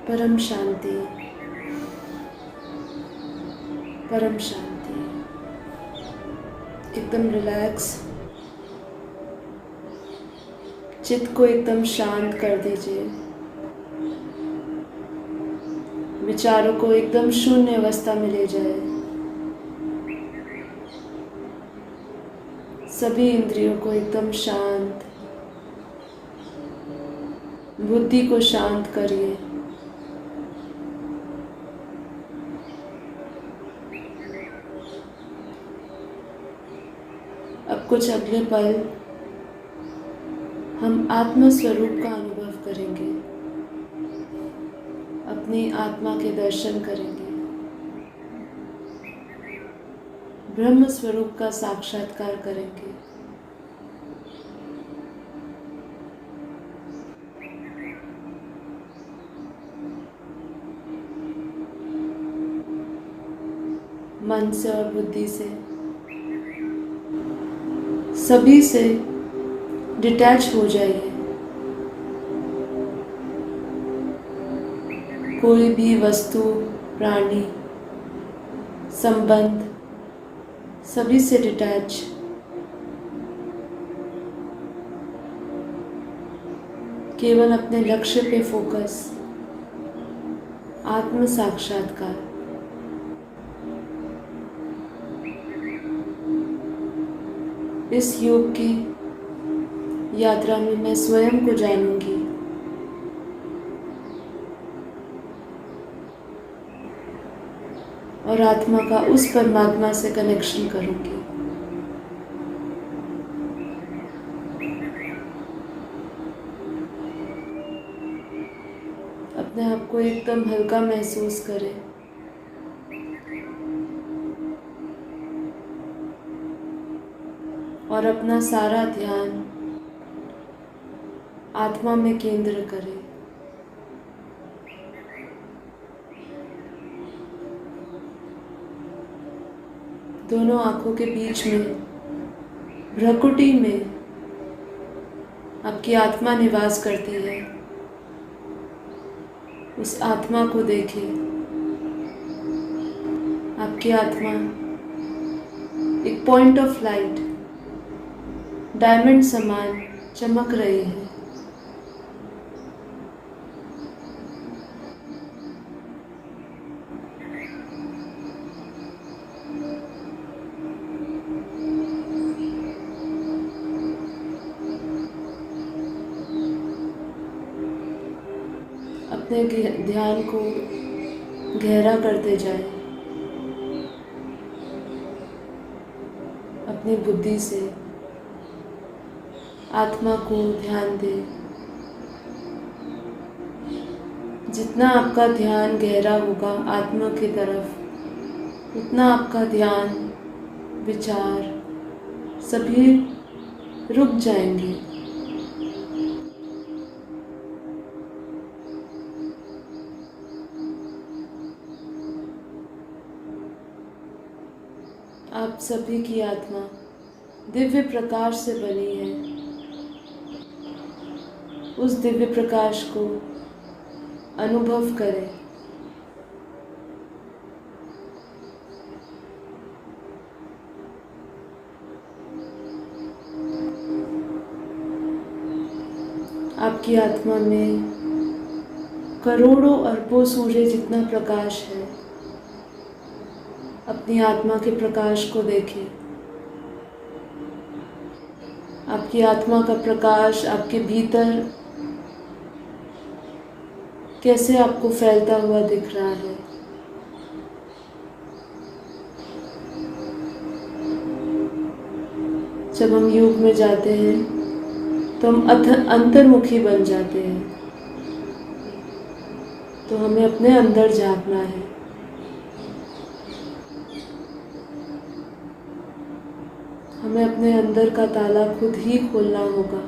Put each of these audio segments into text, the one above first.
परम शांति, परम शांति। एकदम रिलैक्स, चित्त को एकदम शांत कर दीजिए। विचारों को एकदम शून्य अवस्था में ले जाए। सभी इंद्रियों को एकदम शांत, बुद्धि को शांत करिए। अब कुछ अगले पल हम आत्म स्वरूप का अनुभव करेंगे, अपनी आत्मा के दर्शन करेंगे, ब्रह्म स्वरूप का साक्षात्कार करेंगे। मन से और बुद्धि से, सभी से डिटैच हो जाइए। कोई भी वस्तु, प्राणी, संबंध, सभी से डिटैच। केवल अपने लक्ष्य पे फोकस, आत्म साक्षात्कार। इस योग की यात्रा में मैं स्वयं को जानूंगी, और आत्मा का उस परमात्मा से कनेक्शन करूंगी। अपने आप को एकदम हल्का महसूस करें। और अपना सारा ध्यान आत्मा में केंद्र करें। दोनों आंखों के बीच में, भ्रकुटी में आपकी आत्मा निवास करती है। उस आत्मा को देखें। आपकी आत्मा एक पॉइंट ऑफ लाइट, डायमंड समान चमक रही है। अपने ध्यान को गहरा करते जाएं। अपनी बुद्धि से आत्मा को ध्यान दें। जितना आपका ध्यान गहरा होगा आत्मा की तरफ, उतना आपका ध्यान, विचार सभी रुक जाएंगे। आप सभी की आत्मा दिव्य प्रकाश से बनी है। उस दिव्य प्रकाश को अनुभव करें। आपकी आत्मा में करोड़ों अरबों सूर्य जितना प्रकाश है। अपनी आत्मा के प्रकाश को देखें। आपकी आत्मा का प्रकाश आपके भीतर कैसे आपको फैलता हुआ दिख रहा है। जब हम योग में जाते हैं तो हम अंतर्मुखी बन जाते हैं। तो हमें अपने अंदर झांकना है। हमें अपने अंदर का ताला खुद ही खोलना होगा।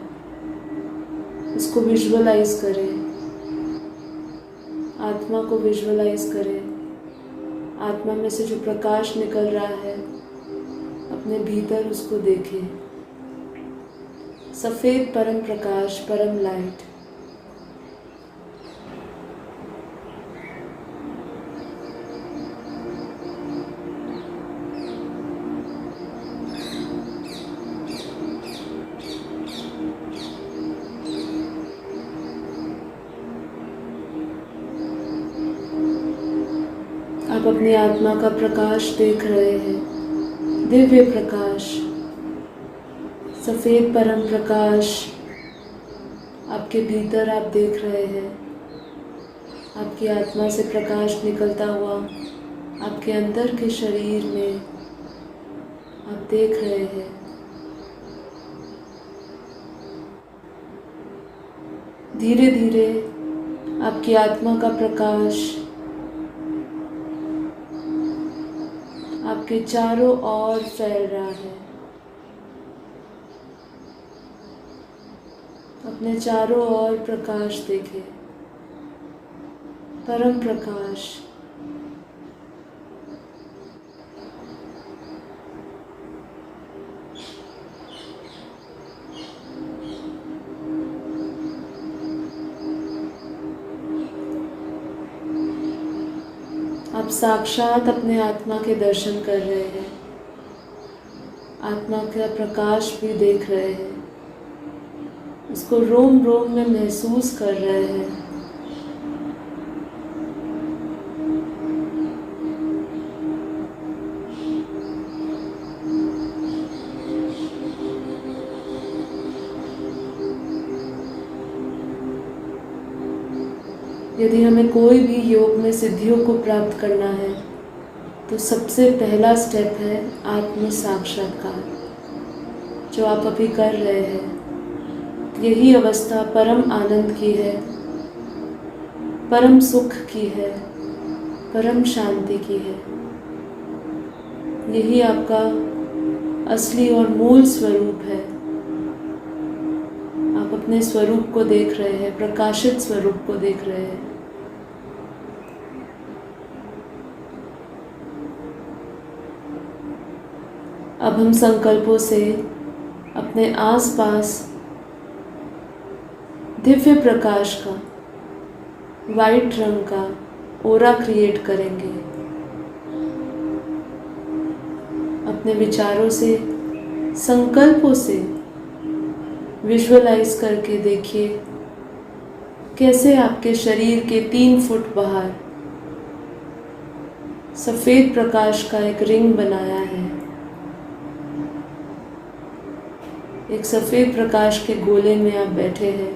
इसको विजुअलाइज करें। आत्मा को विजुअलाइज करें। आत्मा में से जो प्रकाश निकल रहा है, अपने भीतर उसको देखें। सफ़ेद परम प्रकाश, परम लाइट। आप अपनी आत्मा का प्रकाश देख रहे हैं, दिव्य प्रकाश, सफ़ेद परम प्रकाश आपके भीतर आप देख रहे हैं। आपकी आत्मा से प्रकाश निकलता हुआ आपके अंदर के शरीर में आप देख रहे हैं। धीरे धीरे आपकी आत्मा का प्रकाश आपके चारों ओर फैल रहा है। अपने चारों ओर प्रकाश देखें, परम प्रकाश। आप साक्षात अपने आत्मा के दर्शन कर रहे हैं, आत्मा का प्रकाश भी देख रहे हैं, उसको रोम रोम में महसूस कर रहे हैं। यदि हमें कोई भी योग में सिद्धियों को प्राप्त करना है तो सबसे पहला स्टेप है आत्म साक्षात्कार, जो आप अभी कर रहे हैं। यही अवस्था परम आनंद की है, परम सुख की है, परम शांति की है। यही आपका असली और मूल स्वरूप है। आप अपने स्वरूप को देख रहे हैं, प्रकाशित स्वरूप को देख रहे हैं। अब हम संकल्पों से अपने आसपास दिव्य प्रकाश का, वाइट रंग का ओरा क्रिएट करेंगे। अपने विचारों से, संकल्पों से विजुअलाइज करके देखिए कैसे आपके शरीर के 3 फुट बाहर सफ़ेद प्रकाश का एक रिंग बनाया है। एक सफ़ेद प्रकाश के गोले में आप बैठे हैं।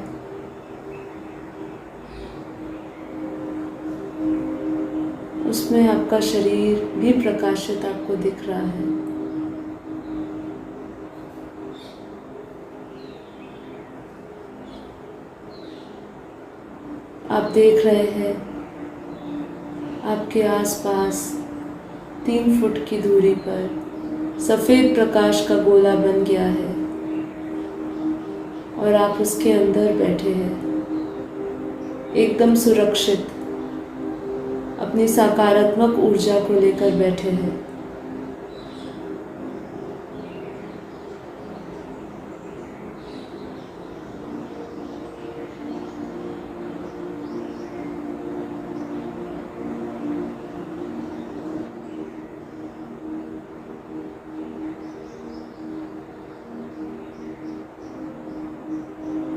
उसमें आपका शरीर भी प्रकाशित आपको दिख रहा है। आप देख रहे हैं आपके आसपास 3 फुट की दूरी पर सफ़ेद प्रकाश का गोला बन गया है और आप उसके अंदर बैठे हैं, एकदम सुरक्षित, अपनी सकारात्मक ऊर्जा को लेकर बैठे हैं।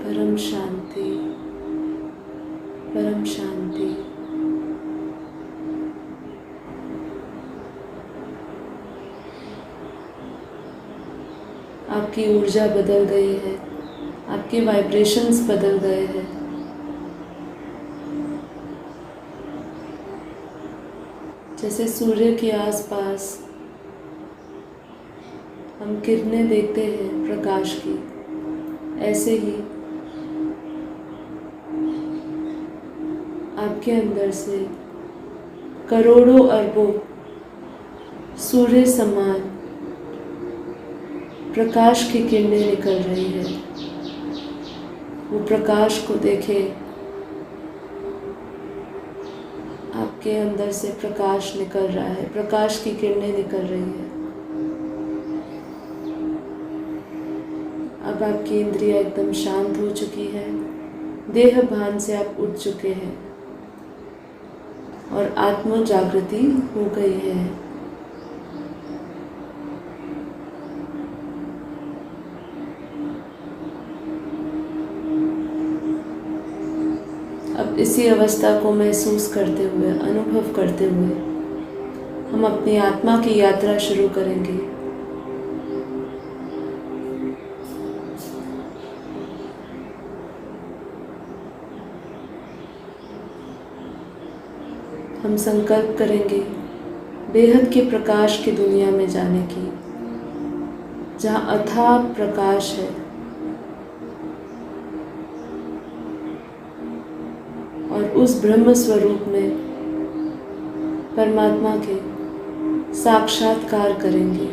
परम शांति, परम शांति। आपकी ऊर्जा बदल गई है, आपके वाइब्रेशंस बदल गए हैं। जैसे सूर्य के आसपास हम किरणें देखते हैं प्रकाश की, ऐसे ही आपके अंदर से करोड़ों अरबों सूर्य समान प्रकाश की किरणें निकल रही है। वो प्रकाश को देखें, आपके अंदर से प्रकाश निकल रहा है, प्रकाश की किरणें निकल रही है। अब आपकी इंद्रियां एकदम शांत हो चुकी है, देह भान से आप उठ चुके हैं और आत्म जागृति हो गई है। अब इसी अवस्था को महसूस करते हुए, अनुभव करते हुए हम अपनी आत्मा की यात्रा शुरू करेंगे। हम संकल्प करेंगे बेहद के प्रकाश की दुनिया में जाने की, जहाँ अथाह प्रकाश है और उस ब्रह्म स्वरूप में परमात्मा के साक्षात्कार करेंगे।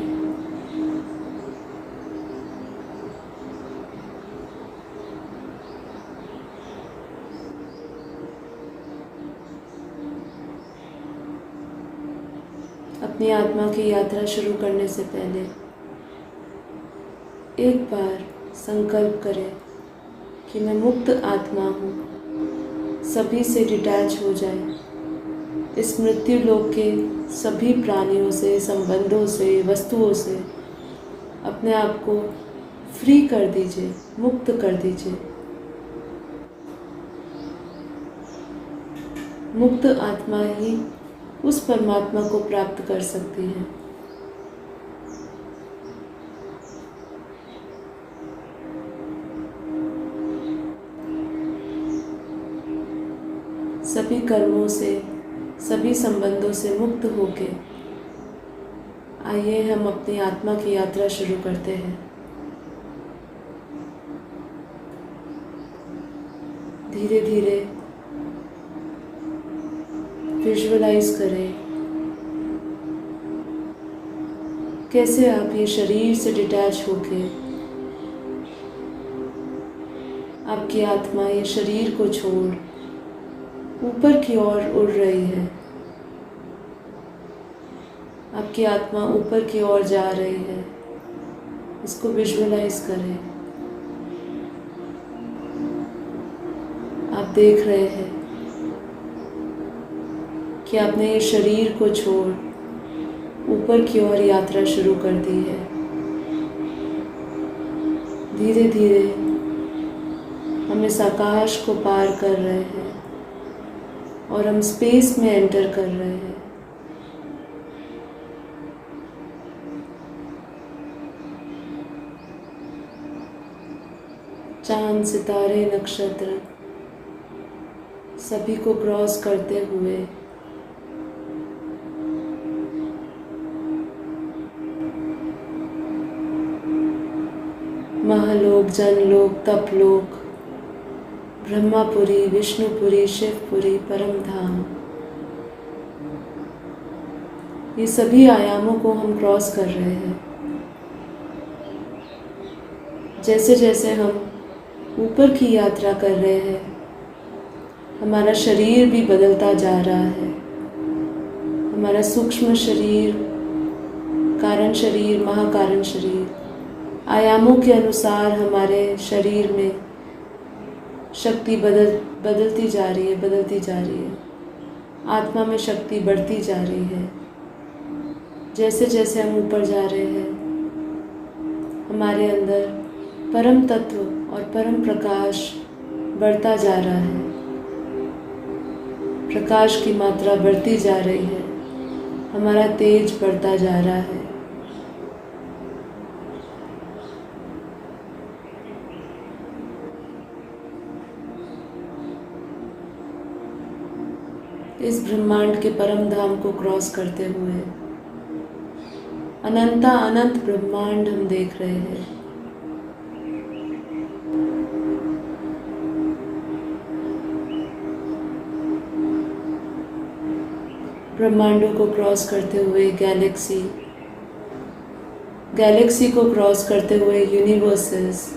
अपनी आत्मा की यात्रा शुरू करने से पहले एक बार संकल्प करें कि मैं मुक्त आत्मा हूँ, सभी से डिटैच हो जाए, इस मृत्यु लोक के सभी प्राणियों से, संबंधों से, वस्तुओं से अपने आप को फ्री कर दीजिए, मुक्त कर दीजिए। मुक्त आत्मा ही उस परमात्मा को प्राप्त कर सकती है। सभी कर्मों से, सभी संबंधों से मुक्त होके आइए हम अपनी आत्मा की यात्रा शुरू करते हैं। धीरे धीरे विजुअलाइज करें कैसे आप ये शरीर से डिटैच होके आपकी आत्मा ये शरीर को छोड़ ऊपर की ओर उड़ रही है। आपकी आत्मा ऊपर की ओर जा रही है, इसको विजुअलाइज करें। आप देख रहे हैं कि आपने ये शरीर को छोड़ ऊपर की ओर यात्रा शुरू कर दी है। धीरे धीरे हम इस आकाश को पार कर रहे हैं और हम स्पेस में एंटर कर रहे हैं। चांद, सितारे, नक्षत्र सभी को क्रॉस करते हुए महालोक, जनलोक, तपलोक, ब्रह्मापुरी, विष्णुपुरी, शिवपुरी, परम धाम, ये सभी आयामों को हम क्रॉस कर रहे हैं। जैसे जैसे हम ऊपर की यात्रा कर रहे हैं, हमारा शरीर भी बदलता जा रहा है। हमारा सूक्ष्म शरीर, कारण शरीर, महाकारण शरीर, आयामों के अनुसार हमारे शरीर में शक्ति बदलती जा रही है, बदलती जा रही है। आत्मा में शक्ति बढ़ती जा रही है। जैसे जैसे हम ऊपर जा रहे हैं, हमारे अंदर परम तत्व और परम प्रकाश बढ़ता जा रहा है। प्रकाश की मात्रा बढ़ती जा रही है, हमारा तेज बढ़ता जा रहा है। इस ब्रह्मांड के परम धाम को क्रॉस करते हुए अनंता अनंत ब्रह्मांड हम देख रहे हैं। ब्रह्मांडों को क्रॉस करते हुए गैलेक्सी, गैलेक्सी को क्रॉस करते हुए यूनिवर्सेस,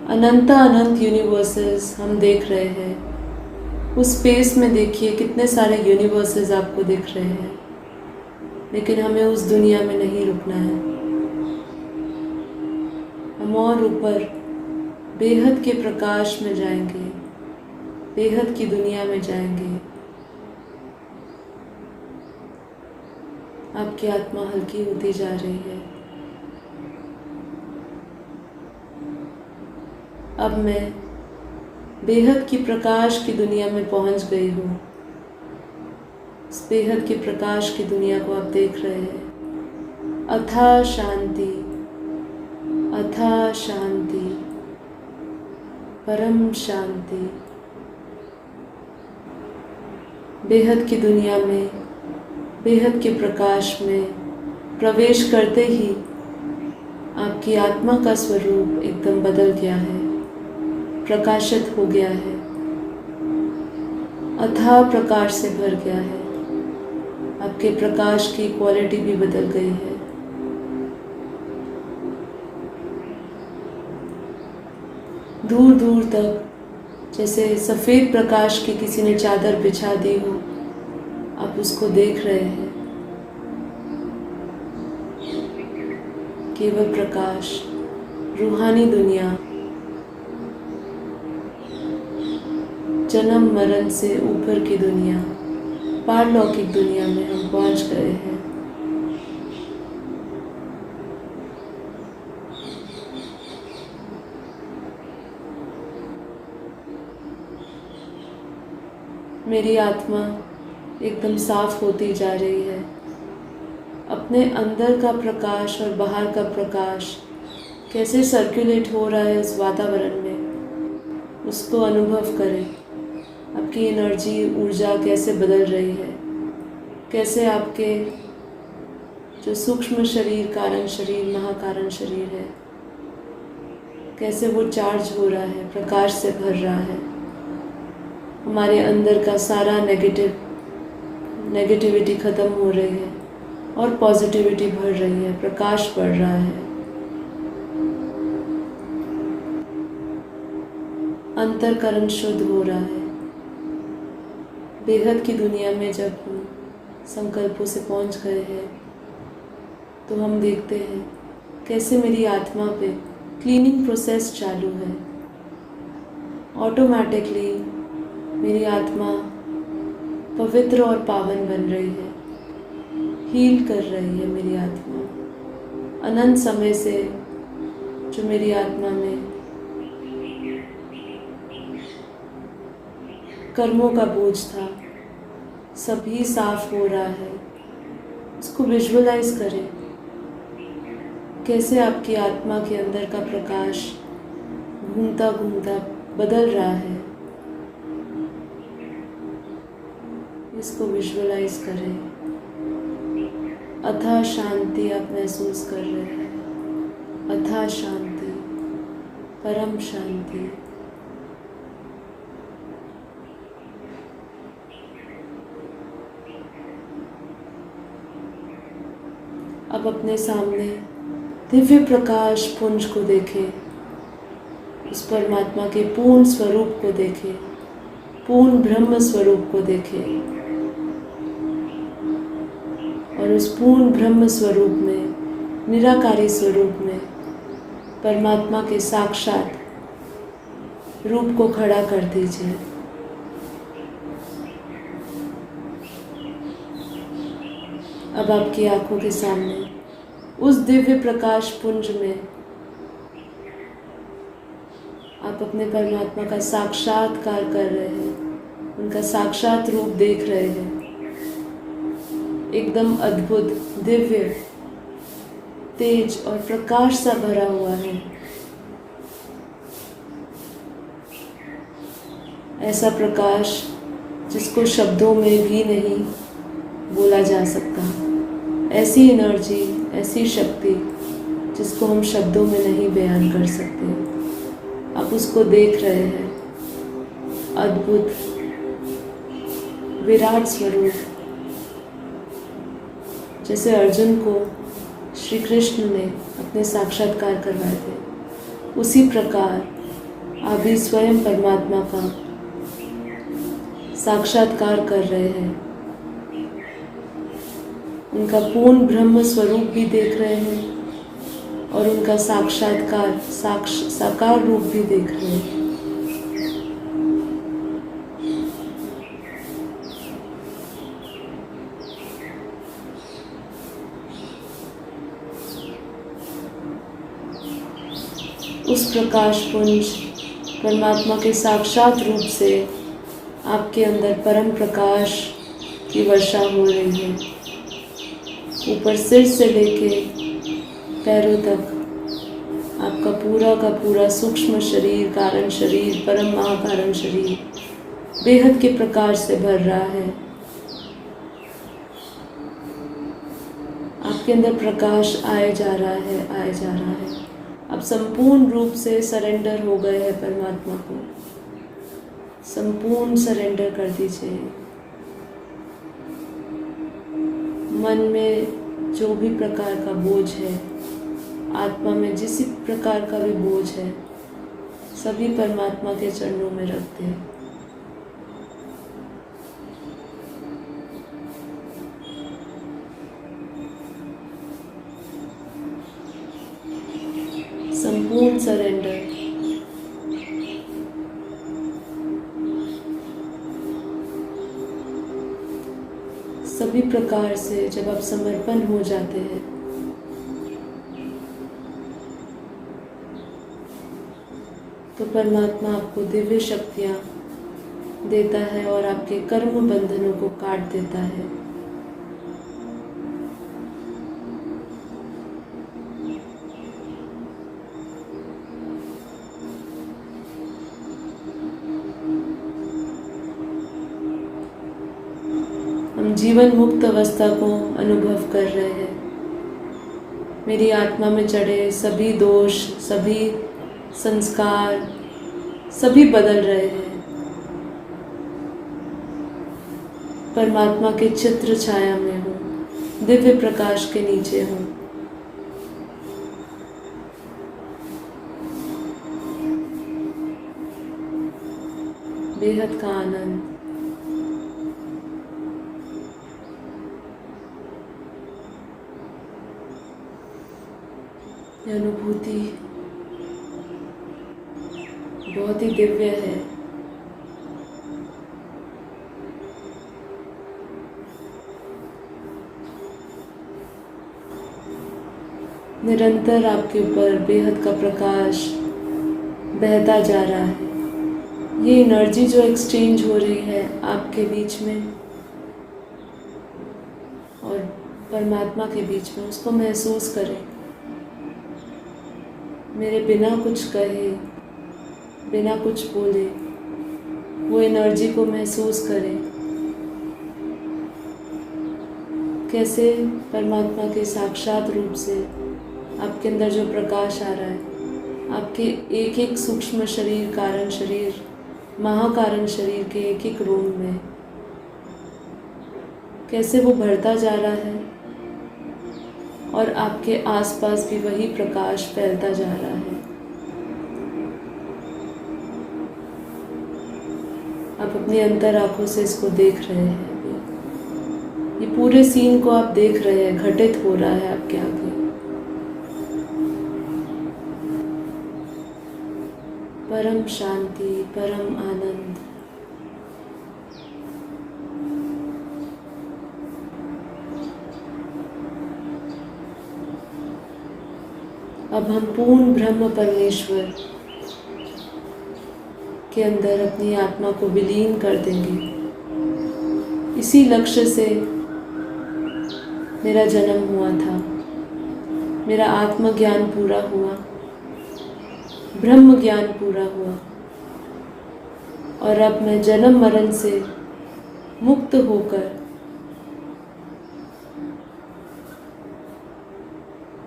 अनंता अनंत यूनिवर्सेस हम देख रहे हैं। उस स्पेस में देखिए कितने सारे यूनिवर्सेस आपको दिख रहे हैं, लेकिन हमें उस दुनिया में नहीं रुकना है। हम और ऊपर बेहद के प्रकाश में जाएंगे, बेहद की दुनिया में जाएंगे। आपकी आत्मा हल्की होती जा रही है। अब मैं बेहद की प्रकाश की दुनिया में पहुंच गई हूँ। बेहद के प्रकाश की दुनिया को आप देख रहे हैं। अथाह शांति, अथाह शांति, परम शांति। बेहद की दुनिया में, बेहद के प्रकाश में प्रवेश करते ही आपकी आत्मा का स्वरूप एकदम बदल गया है, प्रकाशित हो गया है, अथाह प्रकाश से भर गया है। आपके प्रकाश की क्वालिटी भी बदल गई है। दूर दूर तक जैसे सफ़ेद प्रकाश की किसी ने चादर बिछा दी हो, आप उसको देख रहे हैं। केवल प्रकाश, रूहानी दुनिया, जन्म मरण से ऊपर की दुनिया, पारलौकिक दुनिया में हम पहुंच गए हैं। मेरी आत्मा एकदम साफ होती जा रही है। अपने अंदर का प्रकाश और बाहर का प्रकाश कैसे सर्कुलेट हो रहा है इस वातावरण में, उसको अनुभव करें। आपकी एनर्जी, ऊर्जा कैसे बदल रही है, कैसे आपके जो सूक्ष्म शरीर, कारण शरीर, महाकारण शरीर है, कैसे वो चार्ज हो रहा है, प्रकाश से भर रहा है। हमारे अंदर का सारा नेगेटिविटी ख़त्म हो रही है और पॉजिटिविटी बढ़ रही है, प्रकाश बढ़ रहा है। अंतर्करण शुद्ध हो रहा है। बेहद की दुनिया में जब हम संकल्पों से पहुंच गए हैं तो हम देखते हैं कैसे मेरी आत्मा पे क्लीनिंग प्रोसेस चालू है। ऑटोमेटिकली मेरी आत्मा पवित्र और पावन बन रही है, हील कर रही है मेरी आत्मा। अनंत समय से जो मेरी आत्मा में कर्मों का बोझ था, सभी साफ हो रहा है। उसको विजुअलाइज करें, कैसे आपकी आत्मा के अंदर का प्रकाश घूमता घूमता बदल रहा है। इसको विजुअलाइज करें। अथाह शांति आप महसूस कर रहे हैं। अथाह शांति, परम शांति। अब अपने सामने दिव्य प्रकाश पुंज को देखें, उस परमात्मा के पूर्ण स्वरूप को देखें, पूर्ण ब्रह्म स्वरूप को देखें और उस पूर्ण ब्रह्म स्वरूप में, निराकारी स्वरूप में परमात्मा के साक्षात रूप को खड़ा कर दीजिए। अब आपकी आंखों के सामने उस दिव्य प्रकाश पुंज में आप अपने परमात्मा का साक्षात्कार कर रहे हैं, उनका साक्षात रूप देख रहे हैं। एकदम अद्भुत, दिव्य, तेज और प्रकाश सा भरा हुआ है। ऐसा प्रकाश जिसको शब्दों में भी नहीं बोला जा सकता। ऐसी एनर्जी, ऐसी शक्ति जिसको हम शब्दों में नहीं बयान कर सकते। आप उसको देख रहे हैं। अद्भुत विराट स्वरूप, जैसे अर्जुन को श्री कृष्ण ने अपने साक्षात्कार करवाए थे, उसी प्रकार आप भी स्वयं परमात्मा का साक्षात्कार कर रहे हैं। उनका पूर्ण ब्रह्म स्वरूप भी देख रहे हैं और उनका साक्षात्कार, साकार रूप भी देख रहे हैं। उस प्रकाश पुंज परमात्मा के साक्षात रूप से आपके अंदर परम प्रकाश की वर्षा हो रही है। ऊपर सिर से लेके पैरों तक आपका पूरा का पूरा सूक्ष्म शरीर, कारण शरीर, परम महाकारण शरीर बेहद के प्रकाश से भर रहा है। आपके अंदर प्रकाश आए जा रहा है, आए जा रहा है। आप संपूर्ण रूप से सरेंडर हो गए हैं परमात्मा को। संपूर्ण सरेंडर कर दीजिए। मन में जो भी प्रकार का बोझ है, आत्मा में जिस प्रकार का भी बोझ है, सभी परमात्मा के चरणों में रख दें। संपूर्ण सरेंडर। सभी प्रकार से जब आप समर्पण हो जाते हैं तो परमात्मा आपको दिव्य शक्तियाँ देता है और आपके कर्म बंधनों को काट देता है। हम जीवन मुक्त अवस्था को अनुभव कर रहे हैं। मेरी आत्मा में चढ़े सभी दोष, सभी संस्कार, सभी बदल रहे हैं। परमात्मा के चित्र छाया में हूँ, दिव्य प्रकाश के नीचे हूँ। बेहद का आनंद। यह अनुभूति बहुत ही दिव्य है। निरंतर आपके ऊपर बेहद का प्रकाश बहता जा रहा है। ये एनर्जी जो एक्सचेंज हो रही है आपके बीच में और परमात्मा के बीच में, उसको महसूस करें। मेरे बिना कुछ कहे, बिना कुछ बोले, वो एनर्जी को महसूस करें। कैसे परमात्मा के साक्षात रूप से आपके अंदर जो प्रकाश आ रहा है, आपके एक एक सूक्ष्म शरीर, कारण शरीर, महाकारण शरीर के एक एक रोम में कैसे वो बढ़ता जा रहा है और आपके आसपास भी वही प्रकाश फैलता जा रहा है। आप अपनी अंतर आंखों से इसको देख रहे हैं। ये पूरे सीन को आप देख रहे हैं, घटित हो रहा है आपके आगे। परम शांति, परम आनंद। अब हम पूर्ण ब्रह्म परमेश्वर के अंदर अपनी आत्मा को विलीन कर देंगे। इसी लक्ष्य से मेरा जन्म हुआ था, मेरा आत्मज्ञान पूरा हुआ, ब्रह्म ज्ञान पूरा हुआ और अब मैं जन्म मरण से मुक्त होकर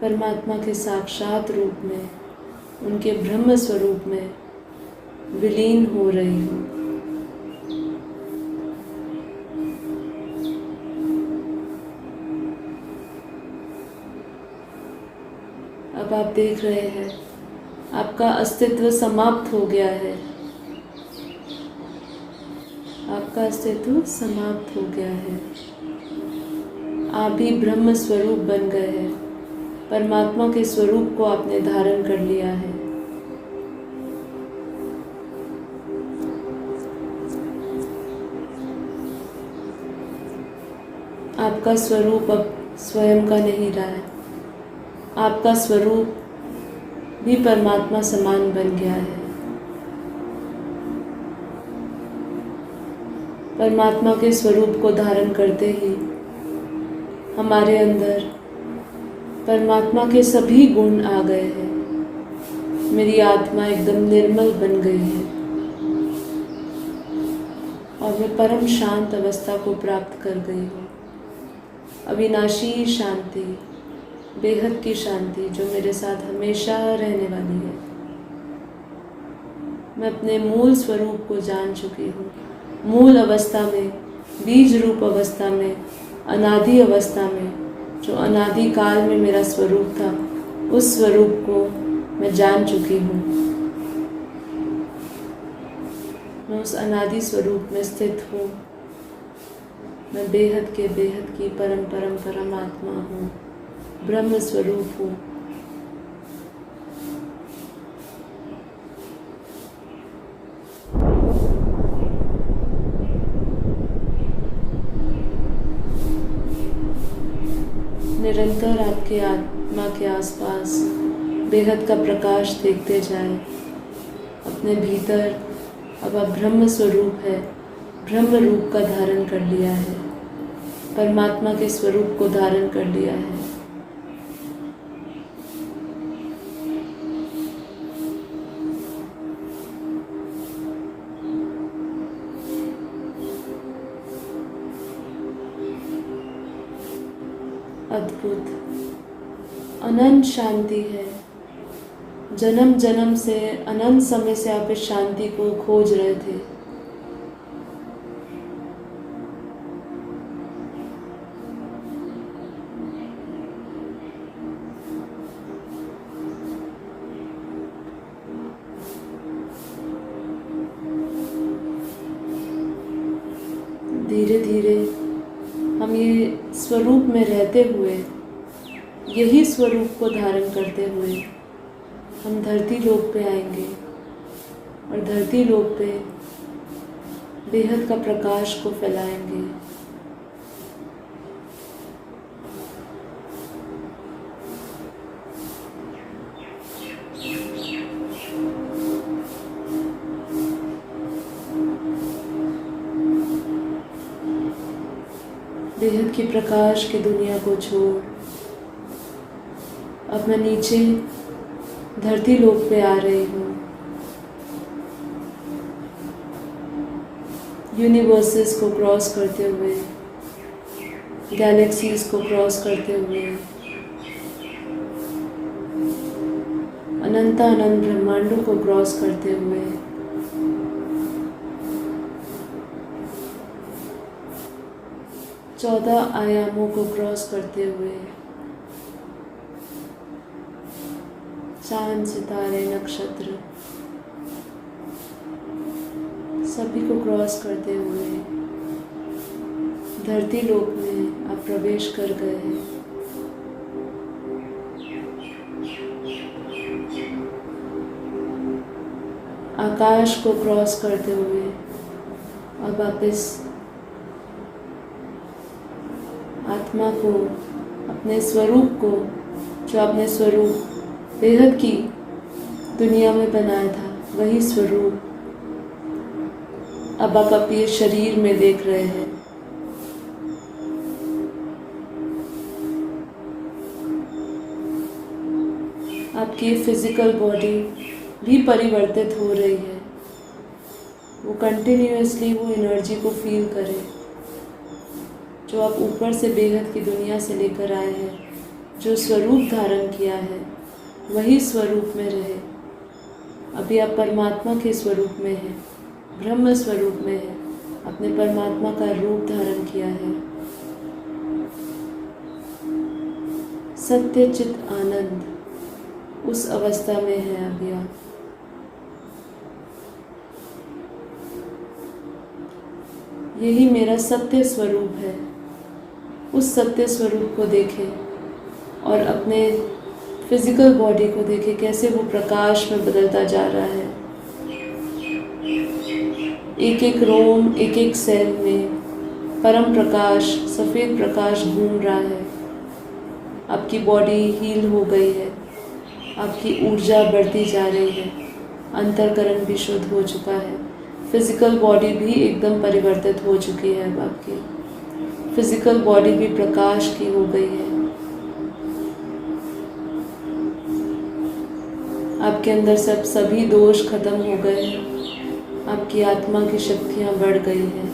परमात्मा के साक्षात रूप में, उनके ब्रह्म स्वरूप में विलीन हो रही हूँ। अब आप देख रहे हैं आपका अस्तित्व समाप्त हो गया है। आपका अस्तित्व समाप्त हो गया है। आप ही ब्रह्म स्वरूप बन गए हैं। परमात्मा के स्वरूप को आपने धारण कर लिया है। आपका स्वरूप अब स्वयं का नहीं रहा है। आपका स्वरूप भी परमात्मा समान बन गया है। परमात्मा के स्वरूप को धारण करते ही हमारे अंदर परमात्मा के सभी गुण आ गए हैं। मेरी आत्मा एकदम निर्मल बन गई है और मैं परम शांत अवस्था को प्राप्त कर गई हूँ। अविनाशी शांति, बेहद की शांति जो मेरे साथ हमेशा रहने वाली है। मैं अपने मूल स्वरूप को जान चुकी हूँ। मूल अवस्था में, बीज रूप अवस्था में, अनादि अवस्था में, जो अनादि काल में मेरा स्वरूप था, उस स्वरूप को मैं जान चुकी हूँ। मैं उस अनादि स्वरूप में स्थित हूँ। मैं बेहद के बेहद की परम परम परम आत्मा हूँ, ब्रह्म स्वरूप हूँ। निरंतर आपके आत्मा के आसपास बेहद का प्रकाश देखते जाएं। अपने भीतर अब आप ब्रह्म स्वरूप है, ब्रह्म रूप का धारण कर लिया है, परमात्मा के स्वरूप को धारण कर लिया है। अद्भुत, अनंत शांति है। जन्म जन्म से, अनंत समय से आप इस शांति को खोज रहे थे। धीरे धीरे हम ये स्वरूप में रहते हुए, यही स्वरूप को धारण करते हुए हम धरती लोक पे आएंगे और धरती लोक पे बेहद का प्रकाश को फैलाएंगे। बेहद की प्रकाश की दुनिया को छोड़ अब मैं नीचे धरती लोक पे आ रही हूँ। यूनिवर्सेस को क्रॉस करते हुए, गैलेक्सीज को क्रॉस करते हुए, अनंत अनंत ब्रह्मांडों को क्रॉस करते हुए, 14 आयामों को क्रॉस करते हुए, चांद, सितारे, नक्षत्र सभी को क्रॉस करते हुए धरती लोक में आप प्रवेश कर गए हैं। आकाश को क्रॉस करते हुए अब आप इस आत्मा को, अपने स्वरूप को, जो आपने स्वरूप बेहद की दुनिया में बनाया था, वही स्वरूप अब आप अपने शरीर में देख रहे हैं। आपकी फिजिकल बॉडी भी परिवर्तित हो रही है। वो कंटिन्यूअसली वो एनर्जी को फील करे जो आप ऊपर से बेहद की दुनिया से लेकर आए हैं। जो स्वरूप धारण किया है वही स्वरूप में रहे। अभी आप परमात्मा के स्वरूप में हैं, ब्रह्म स्वरूप में हैं, अपने परमात्मा का रूप धारण किया है। सत्य चित आनंद उस अवस्था में है अभी आप। यही मेरा सत्य स्वरूप है। उस सत्य स्वरूप को देखें और अपने फिजिकल बॉडी को देखें कैसे वो प्रकाश में बदलता जा रहा है। एक एक रोम, एक एक सेल में परम प्रकाश, सफ़ेद प्रकाश घूम रहा है। आपकी बॉडी हील हो गई है, आपकी ऊर्जा बढ़ती जा रही है, अंतर्करण भी शुद्ध हो चुका है, फिज़िकल बॉडी भी एकदम परिवर्तित हो चुकी है अब आपकी। फिज़िकल बॉडी भी प्रकाश की हो गई है। आपके अंदर सभी दोष खत्म हो गए हैं। आपकी आत्मा की शक्तियाँ बढ़ गई हैं।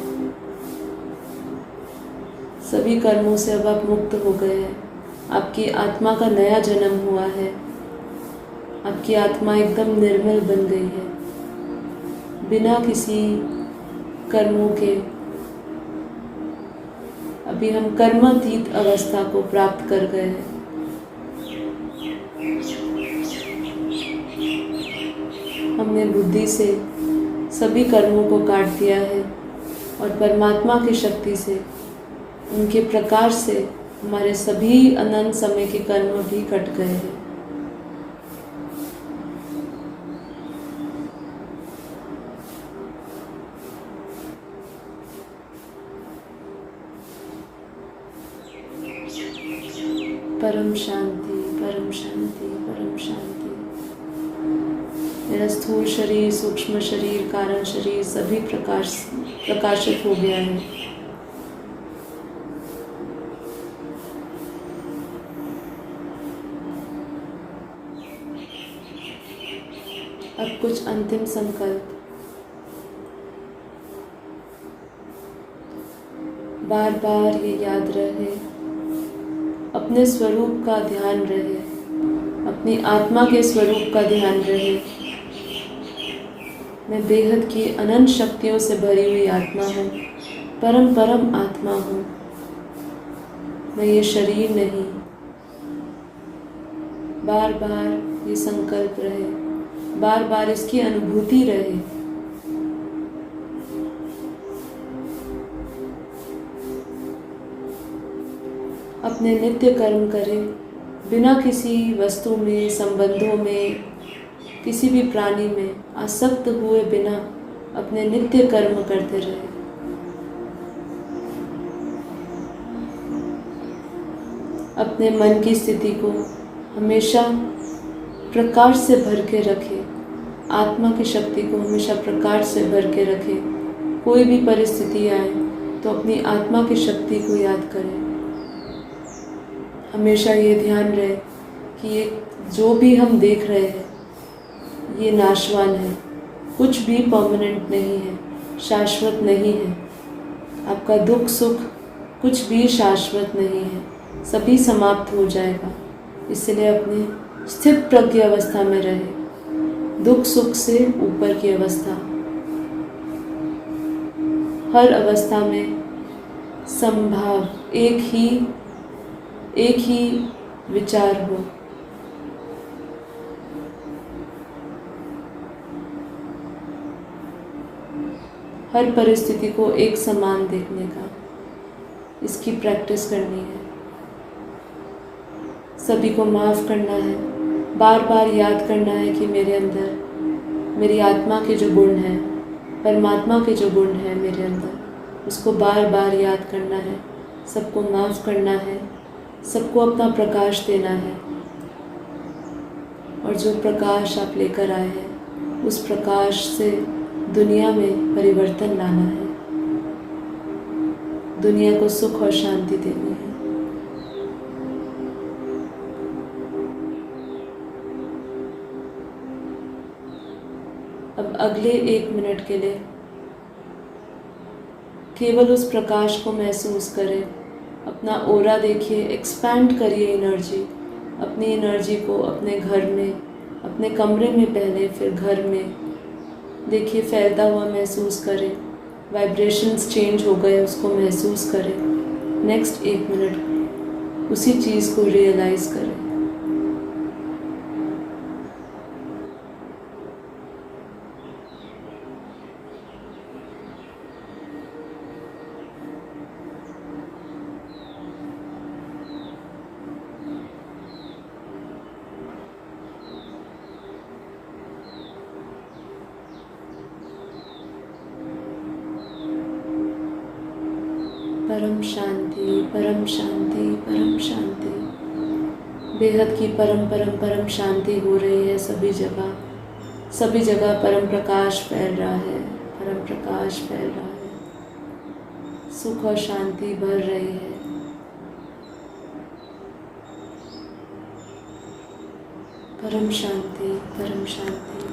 सभी कर्मों से अब आप मुक्त हो गए हैं। आपकी आत्मा का नया जन्म हुआ है। आपकी आत्मा एकदम निर्मल बन गई है, बिना किसी कर्मों के। अभी हम कर्मातीत अवस्था को प्राप्त कर गए हैं। हमने बुद्धि से सभी कर्मों को काट दिया है और परमात्मा की शक्ति से, उनके प्रकाश से हमारे सभी अनंत समय के कर्म भी कट गए हैं। परम शांति, परम शांति, परम शांति। मेरा स्थूल शरीर, सूक्ष्म शरीर, कारण शरीर सभी प्रकाशित हो गया है। अब कुछ अंतिम संकल्प। बार बार ये याद रहे, अपने स्वरूप का ध्यान रहे, अपनी आत्मा के स्वरूप का ध्यान रहे। मैं बेहद की अनंत शक्तियों से भरी हुई आत्मा हूँ, परम आत्मा हूँ। मैं ये शरीर नहीं। बार बार ये संकल्प रहे, बार बार इसकी अनुभूति रहे। अपने नित्य कर्म करें, बिना किसी वस्तु में, संबंधों में, किसी भी प्राणी में आसक्त हुए बिना अपने नित्य कर्म करते रहे। अपने मन की स्थिति को हमेशा प्रकाश से भर के रखें। आत्मा की शक्ति को हमेशा प्रकाश से भर के रखें। कोई भी परिस्थिति आए तो अपनी आत्मा की शक्ति को याद करें। हमेशा ये ध्यान रहे कि ये जो भी हम देख रहे हैं ये नाशवान है, कुछ भी परमानेंट नहीं है, शाश्वत नहीं है। आपका दुख सुख कुछ भी शाश्वत नहीं है, सभी समाप्त हो जाएगा। इसलिए अपने स्थित प्रज्ञ अवस्था में रहे, दुख सुख से ऊपर की अवस्था। हर अवस्था में संभाव एक ही विचार हो। हर परिस्थिति को एक समान देखने का, इसकी प्रैक्टिस करनी है। सभी को माफ़ करना है, बार बार याद करना है कि मेरे अंदर मेरी आत्मा के जो गुण हैं, परमात्मा के जो गुण हैं मेरे अंदर, उसको बार बार याद करना है। सबको माफ़ करना है, सबको अपना प्रकाश देना है। और जो प्रकाश आप लेकर आए हैं उस प्रकाश से दुनिया में परिवर्तन लाना है, दुनिया को सुख और शांति देनी है। अब अगले 1 मिनट के लिए केवल उस प्रकाश को महसूस करें। अपना ओरा देखिए, एक्सपैंड करिए एनर्जी। अपनी एनर्जी को अपने घर में, अपने कमरे में पहले, फिर घर में देखिए फैलता हुआ महसूस करें। वाइब्रेशंस चेंज हो गए, उसको महसूस करें। नेक्स्ट 1 मिनट उसी चीज़ को रियलाइज़ करें। परम शांति, परम शांति, परम शांति। बेहद की परम शांति हो रही है सभी जगह। सभी जगह परम प्रकाश फैल रहा है, परम प्रकाश फैल रहा है, सुख और शांति भर रही है। परम शांति, परम शांति।